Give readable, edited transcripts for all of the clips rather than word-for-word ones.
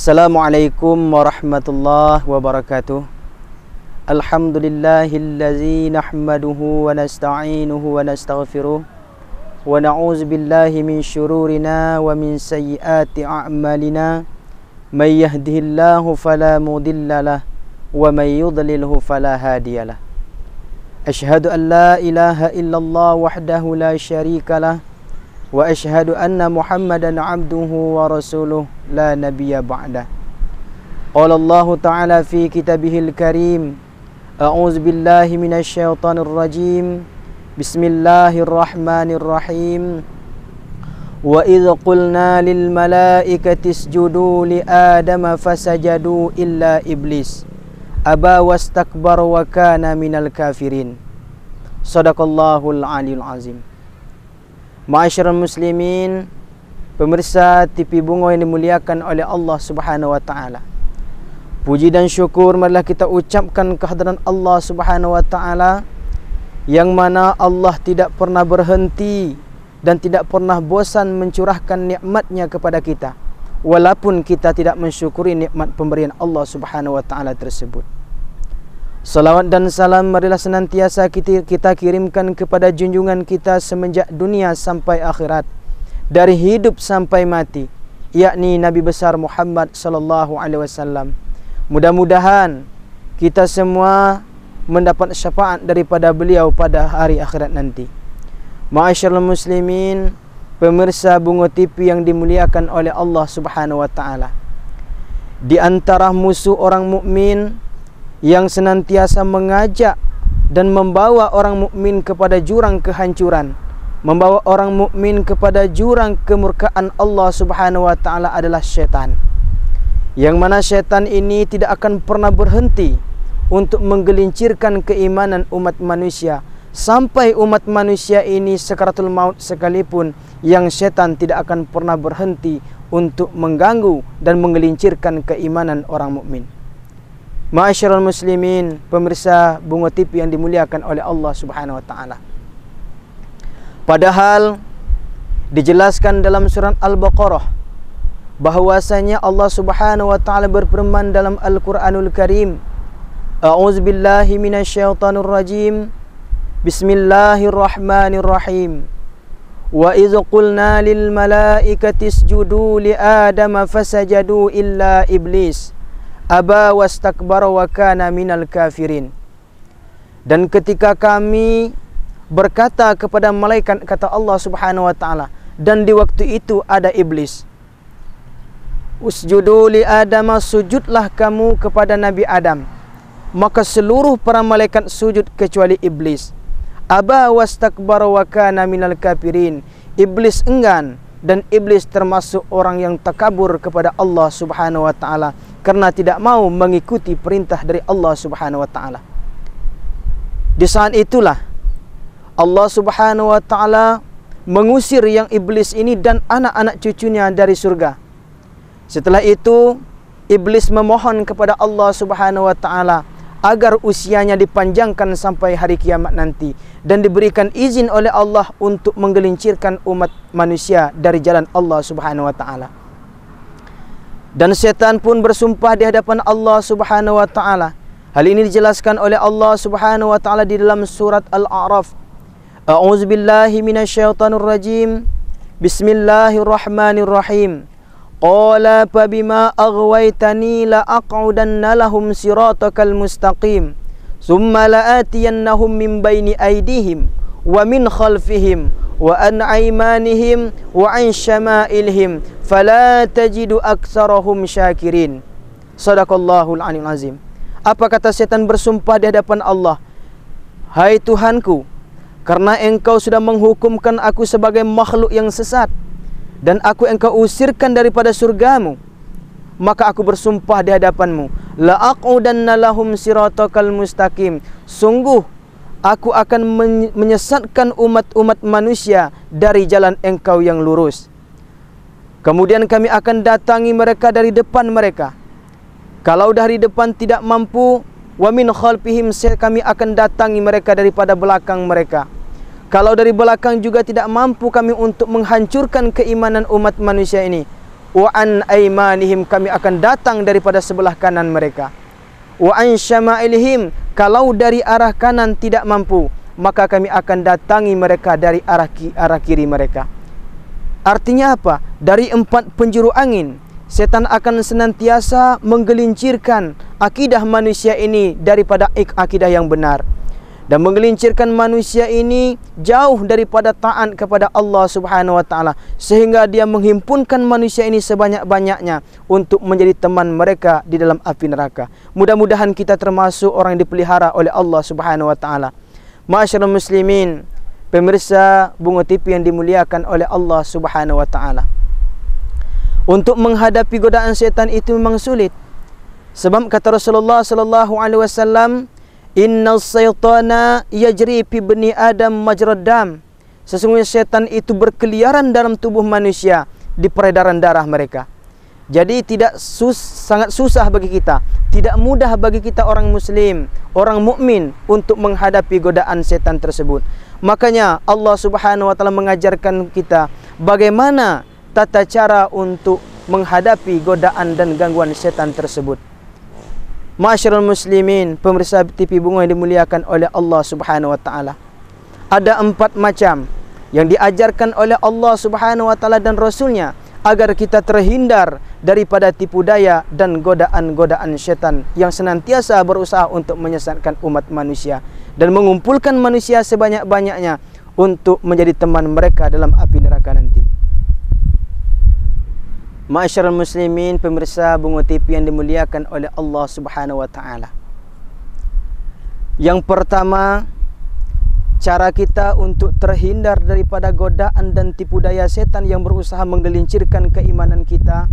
Assalamualaikum warahmatullahi wabarakatuh. Alhamdulillahillazi nahmaduhu wa nasta'inuhu wa nastaghfiruh wa na'udzu billahi min syururina wa min sayyiati a'malina. May yahdihillahu fala mudhillalah wa may yudlilhu fala hadiyalah. Asyhadu an la ilaha illallah wahdahu la syarikalah wa asyhadu anna Muhammadan abduhu wa rasuluh la nabiyya ba'dah. Qala Allah Ta'ala fi kitabihil karim, a'udzu billahi minasy syaithanir rajim. Bismillahirrahmanirrahim. Wa idz qulna lil malaikati isjudu li adama fasajadu illa iblis aba wastakbara wa kana minal kafirin. Shadaqallahul aliyul azim. Ma'asyiral muslimin, pemirsa TV Bungo yang dimuliakan oleh Allah Subhanahu wa taala. Puji dan syukur marilah kita ucapkan kehadiran Allah Subhanahu wa taala, yang mana Allah tidak pernah berhenti dan tidak pernah bosan mencurahkan nikmat-Nya kepada kita, walaupun kita tidak mensyukuri nikmat pemberian Allah Subhanahu wa taala tersebut. Salawat dan salam marilah senantiasa kita kirimkan kepada junjungan kita semenjak dunia sampai akhirat, dari hidup sampai mati, yakni Nabi besar Muhammad sallallahu alaihi wasallam. Mudah-mudahan kita semua mendapat syafaat daripada beliau pada hari akhirat nanti. Ma'asyiral muslimin, pemirsa Bungo TV yang dimuliakan oleh Allah Subhanahu wa taala. Di antara musuh orang mukmin yang senantiasa mengajak dan membawa orang mukmin kepada jurang kehancuran, membawa orang mukmin kepada jurang kemurkaan Allah Subhanahu wa taala adalah syaitan. Yang mana syaitan ini tidak akan pernah berhenti untuk menggelincirkan keimanan umat manusia, sampai umat manusia ini sakaratul maut sekalipun, yang syaitan tidak akan pernah berhenti untuk mengganggu dan menggelincirkan keimanan orang mukmin. Ma'asyiral muslimin, pemirsa Bungo TV yang dimuliakan oleh Allah Subhanahu wa taala. Padahal dijelaskan dalam surat Al-Baqarah bahwasanya Allah Subhanahu wa taala berfirman dalam Al-Qur'anul Karim, a'udzu billahi minasyaitonir rajim. Bismillahirrahmanirrahim. Wa idz qulna lil malaikati isjudu li adama fasajadu illa iblis aba wastakbara wa kana minal kafirin. Dan ketika kami berkata kepada malaikat, kata Allah Subhanahu wa taala, dan di waktu itu ada iblis. Usjudu li adama, sujudlah kamu kepada Nabi Adam. Maka seluruh para malaikat sujud kecuali iblis. Aba wastakbara wa kana minal kafirin. Iblis enggan, dan iblis termasuk orang yang takabur kepada Allah Subhanahu wa taala karena tidak mau mengikuti perintah dari Allah Subhanahu wa taala. Di saat itulah Allah Subhanahu wa taala mengusir yang iblis ini dan anak-anak cucunya dari surga. Setelah itu iblis memohon kepada Allah Subhanahu wa taala agar usianya dipanjangkan sampai hari kiamat nanti, dan diberikan izin oleh Allah untuk menggelincirkan umat manusia dari jalan Allah Subhanahu wa taala. Dan setan pun bersumpah di hadapan Allah Subhanahu wa taala. Hal ini dijelaskan oleh Allah Subhanahu wa taala di dalam surat Al-A'raf. A'udzu billahi minasyaitonir rajim. Bismillahirrahmanirrahim. Qala fa bima aghwaytani la aq'udanna lahum siratakal mustaqim thumma la'atiyannahum min baini aydihim wa min khalfihim wa an aymanihim wa an syama'ilhim fala tajidu aktsarahum syakirin. Shadaqallahul aliyul azim. Apa kata setan bersumpah di hadapan Allah? Hai Tuhanku, karena engkau sudah menghukumkan aku sebagai makhluk yang sesat, dan aku engkau usirkan daripada surgamu, maka aku bersumpah di hadapanmu, la aqudanna lahum siratakal mustaqim, sungguh aku akan menyesatkan umat-umat manusia dari jalan engkau yang lurus. Kemudian kami akan datangi mereka dari depan mereka. Kalau dari depan tidak mampu, wa min khalfihim, kami akan datangi mereka daripada belakang mereka. Kalau dari belakang juga tidak mampu kami untuk menghancurkan keimanan umat manusia ini, wa an aymanihim, kami akan datang daripada sebelah kanan mereka, wa an syama'ilihim, kalau dari arah kanan tidak mampu, maka kami akan datangi mereka dari arah kiri mereka. Artinya apa? Dari 4 penjuru angin, setan akan senantiasa menggelincirkan akidah manusia ini daripada akidah yang benar, dan menggelincirkan manusia ini jauh daripada taat kepada Allah Subhanahu wa taala, sehingga dia menghimpunkan manusia ini sebanyak-banyaknya untuk menjadi teman mereka di dalam api neraka. Mudah-mudahan kita termasuk orang yang dipelihara oleh Allah Subhanahu wa taala. Ma'asyiral muslimin, pemirsa Bunga TV yang dimuliakan oleh Allah Subhanahu wa taala. Untuk menghadapi godaan setan itu memang sulit. Sebab kata Rasulullah sallallahu alaihi wasallam, "Inna syaitana yajri fi bani Adam majrad dam." Sesungguhnya setan itu berkeliaran dalam tubuh manusia di peredaran darah mereka. Jadi sangat susah bagi kita, tidak mudah bagi kita orang muslim, orang mukmin untuk menghadapi godaan setan tersebut. Makanya Allah Subhanahu wa taala mengajarkan kita bagaimana tata cara untuk menghadapi godaan dan gangguan setan tersebut. Ma'asyiral muslimin, pemirsa TV Bunga yang dimuliakan oleh Allah Subhanahu wa taala. Ada 4 macam yang diajarkan oleh Allah Subhanahu wa taala dan Rasulnya agar kita terhindar daripada tipu daya dan godaan-godaan syaitan yang senantiasa berusaha untuk menyesatkan umat manusia dan mengumpulkan manusia sebanyak-banyaknya untuk menjadi teman mereka dalam api neraka nanti. Ma'asyiral muslimin, pemirsa Bunga TV yang dimuliakan oleh Allah Subhanahu wa taala. Yang pertama, cara kita untuk terhindar daripada godaan dan tipu daya setan yang berusaha menggelincirkan keimanan kita,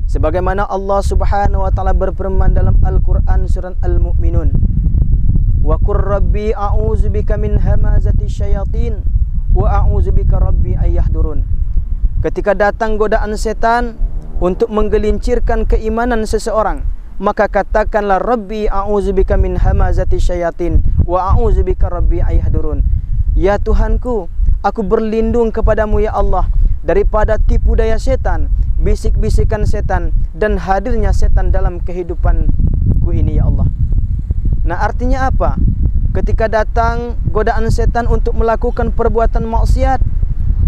sebagaimana Allah Subhanahu wa taala berfirman dalam Al-Qur'an surah Al-Mu'minun, "Wa qur rabbi a'udzubika min hamazati syayatin wa a'udzubika rabbi ayyahdurun." Ketika datang godaan setan untuk menggelincirkan keimanan seseorang, maka katakanlah, Rabbi a'udzubika min hamazati syayatin wa a'udzubika rabbi ayahdurun. Ya Tuhanku, aku berlindung kepadamu ya Allah daripada tipu daya setan, bisik-bisikan setan, dan hadirnya setan dalam kehidupanku ini ya Allah. Nah, artinya apa? Ketika datang godaan setan untuk melakukan perbuatan maksiat,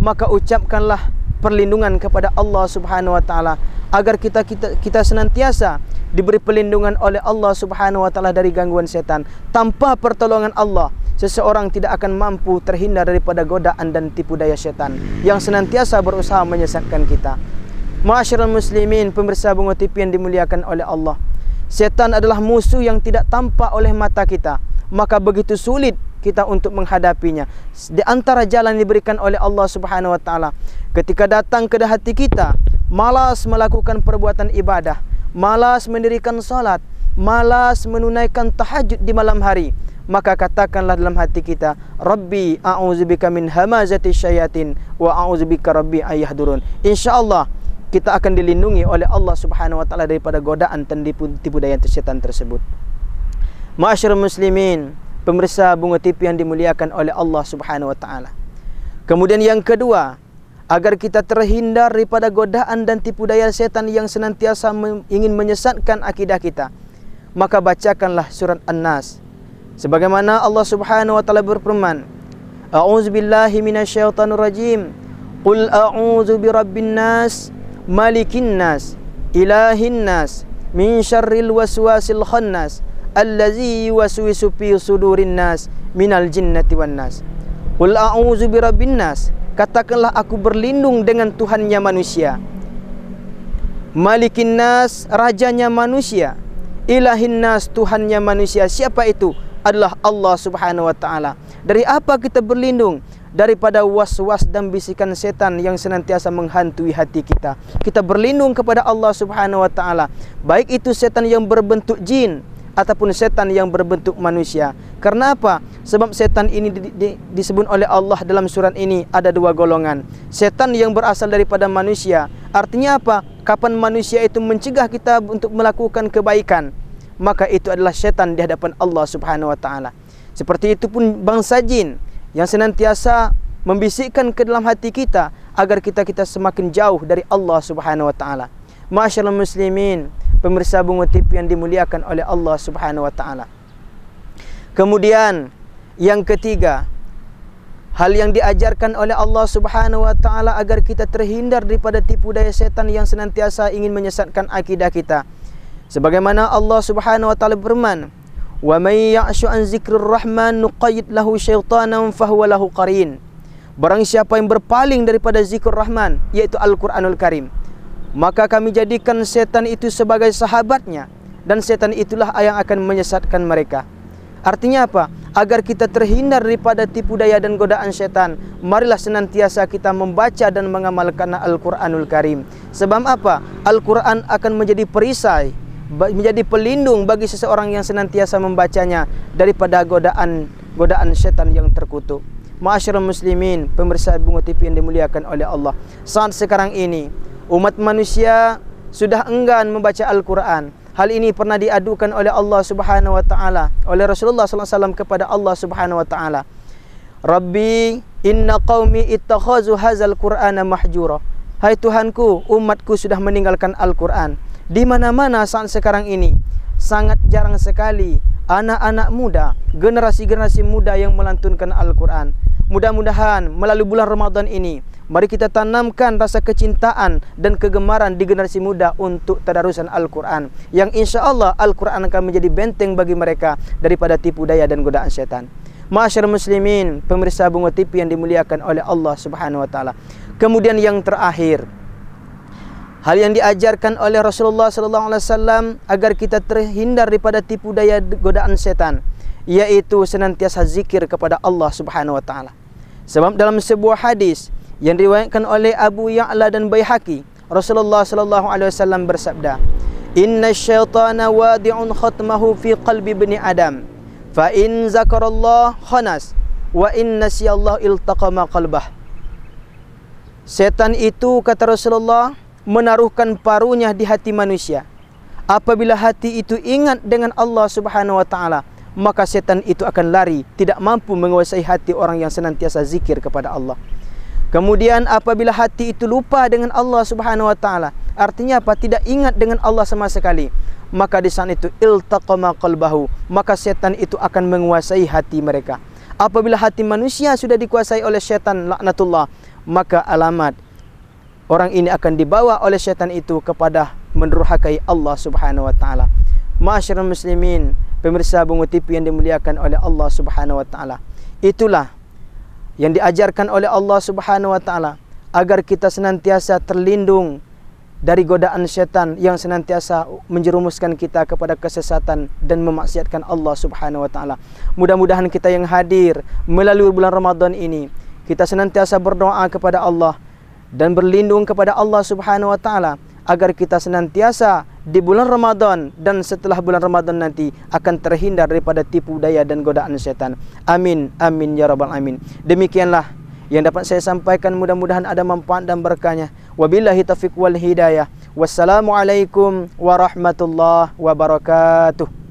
maka ucapkanlah perlindungan kepada Allah Subhanahu wa taala agar kita senantiasa diberi perlindungan oleh Allah Subhanahu wa taala dari gangguan setan. Tanpa pertolongan Allah, seseorang tidak akan mampu terhindar daripada godaan dan tipu daya setan yang senantiasa berusaha menyesatkan kita. Ma'asyiral muslimin, pemirsa Bunga TV yang dimuliakan oleh Allah. Setan adalah musuh yang tidak tampak oleh mata kita, maka begitu sulit kita untuk menghadapinya. Di antara jalan yang diberikan oleh Allah Subhanahu wa taala, ketika datang ke hati kita, malas melakukan perbuatan ibadah, malas mendirikan salat, malas menunaikan tahajud di malam hari, maka katakanlah dalam hati kita, Rabbi a'udzubika min hamazati syayatin wa a'udzubika rabbi ayahdurun. Insyaallah kita akan dilindungi oleh Allah Subhanahu wa taala daripada godaan dan tipu daya setan tersebut. Ma'asyiral muslimin, pemirsa Bunga TV yang dimuliakan oleh Allah Subhanahu wa taala. Kemudian yang kedua, agar kita terhindar daripada godaan dan tipu daya setan yang senantiasa ingin menyesatkan akidah kita, maka bacakanlah surat An-Nas. Sebagaimana Allah Subhanahu wa taala berfirman, A'udzubillahi minasyaitonir rajim. Qul a'udzu birabbin nas, malikin nas, ilahin nas, min syarril waswasil khannas, allazi yuwaswisu fi sudurin nas minal jinnati wan nas. Qul a'udzu birabbin nas, katakanlah aku berlindung dengan Tuhannya manusia. Malikin nas, rajanya manusia. Ilahin nas, Tuhannya manusia. Siapa itu? Adalah Allah Subhanahu wa taala. Dari apa kita berlindung? Daripada was-was dan bisikan setan yang senantiasa menghantui hati kita. Kita berlindung kepada Allah Subhanahu wa taala, baik itu setan yang berbentuk jin ataupun setan yang berbentuk manusia. Karena apa? Sebab setan ini disebut oleh Allah dalam surat ini ada 2 golongan. Setan yang berasal daripada manusia. Artinya apa? Kapan manusia itu mencegah kita untuk melakukan kebaikan, maka itu adalah setan di hadapan Allah Subhanahu wa taala. Seperti itu pun bangsa jin yang senantiasa membisikkan ke dalam hati kita agar kita semakin jauh dari Allah Subhanahu wa taala. Masyaallah muslimin, pemirsa Bungo TV yang dimuliakan oleh Allah Subhanahu wa taala. Kemudian yang ketiga, hal yang diajarkan oleh Allah Subhanahu wa taala agar kita terhindar daripada tipu daya setan yang senantiasa ingin menyesatkan akidah kita. Sebagaimana Allah Subhanahu wa taala berfirman, "Wa may ya'shu an dzikrir rahman nuqayyid lahu syaitanan fahuwa lahu qarin." Barang siapa yang berpaling daripada zikr Rahman, yaitu Al-Qur'anul Karim, maka kami jadikan setan itu sebagai sahabatnya, dan setan itulah yang akan menyesatkan mereka. Artinya apa? Agar kita terhindar daripada tipu daya dan godaan setan, marilah senantiasa kita membaca dan mengamalkan Al-Qur'anul Karim. Sebab apa? Al-Qur'an akan menjadi perisai, menjadi pelindung bagi seseorang yang senantiasa membacanya daripada godaan setan yang terkutuk. Ma'asyiral muslimin, pemirsa Bungo TV yang dimuliakan oleh Allah. Saat sekarang ini umat manusia sudah enggan membaca Al-Quran. Hal ini pernah diadukan oleh Allah Subhanahu wa taala, oleh Rasulullah sallallahu alaihi wasallam kepada Allah Subhanahu wa taala. Rabbi, inna qaumi ittakhazu hadzal Qur'ana mahjura. Hai Tuhanku, umatku sudah meninggalkan Al-Quran. Di mana-mana saat sekarang ini sangat jarang sekali anak-anak muda, generasi-generasi muda yang melantunkan Al-Quran. Mudah-mudahan melalui bulan Ramadan ini, mari kita tanamkan rasa kecintaan dan kegemaran di generasi muda untuk tadarusan Al-Quran, yang insya Allah Al-Quran akan menjadi benteng bagi mereka daripada tipu daya dan godaan setan. Ma'asyiral muslimin, pemirsa Bungo TV yang dimuliakan oleh Allah Subhanahu wa taala. Kemudian yang terakhir, hal yang diajarkan oleh Rasulullah sallallahu alaihi wasallam agar kita terhindar daripada tipu daya godaan setan, yaitu senantiasa zikir kepada Allah Subhanahu wa taala. Sebab dalam sebuah hadis yang diriwayatkan oleh Abu Ya'la dan Baihaqi, Rasulullah sallallahu alaihi wasallam bersabda, "Inna syaitana wadi'un khatmahu fi qalbi ibni Adam, fa in zakarallah khanas, wa in nasiyallah iltaqama qalbah." Setan itu, kata Rasulullah, menaruhkan paruhnya di hati manusia. Apabila hati itu ingat dengan Allah Subhanahu wa taala, maka setan itu akan lari, tidak mampu menguasai hati orang yang senantiasa zikir kepada Allah. Kemudian apabila hati itu lupa dengan Allah Subhanahu wa taala, artinya apa? Tidak ingat dengan Allah sama sekali, maka di saat itu iltaqama qalbahu, maka setan itu akan menguasai hati mereka. Apabila hati manusia sudah dikuasai oleh setan laknatullah, maka alamat orang ini akan dibawa oleh setan itu kepada mendurhakai Allah Subhanahu wa taala. Ma'asyiral muslimin, pemirsa Bungo TV yang dimuliakan oleh Allah Subhanahu wa taala. Itulah yang diajarkan oleh Allah Subhanahu wa taala agar kita senantiasa terlindung dari godaan setan yang senantiasa menjerumuskan kita kepada kesesatan dan memaksiatkan Allah Subhanahu wa taala. Mudah-mudahan kita yang hadir melalui bulan Ramadan ini, kita senantiasa berdoa kepada Allah dan berlindung kepada Allah Subhanahu wa taala agar kita senantiasa di bulan Ramadan dan setelah bulan Ramadan nanti akan terhindar daripada tipu daya dan godaan setan. Amin, amin ya rabbal alamin. Demikianlah yang dapat saya sampaikan, mudah-mudahan ada manfaat dan berkahnya. Wabillahi taufiq wal hidayah. Wassalamualaikum warahmatullahi wabarakatuh.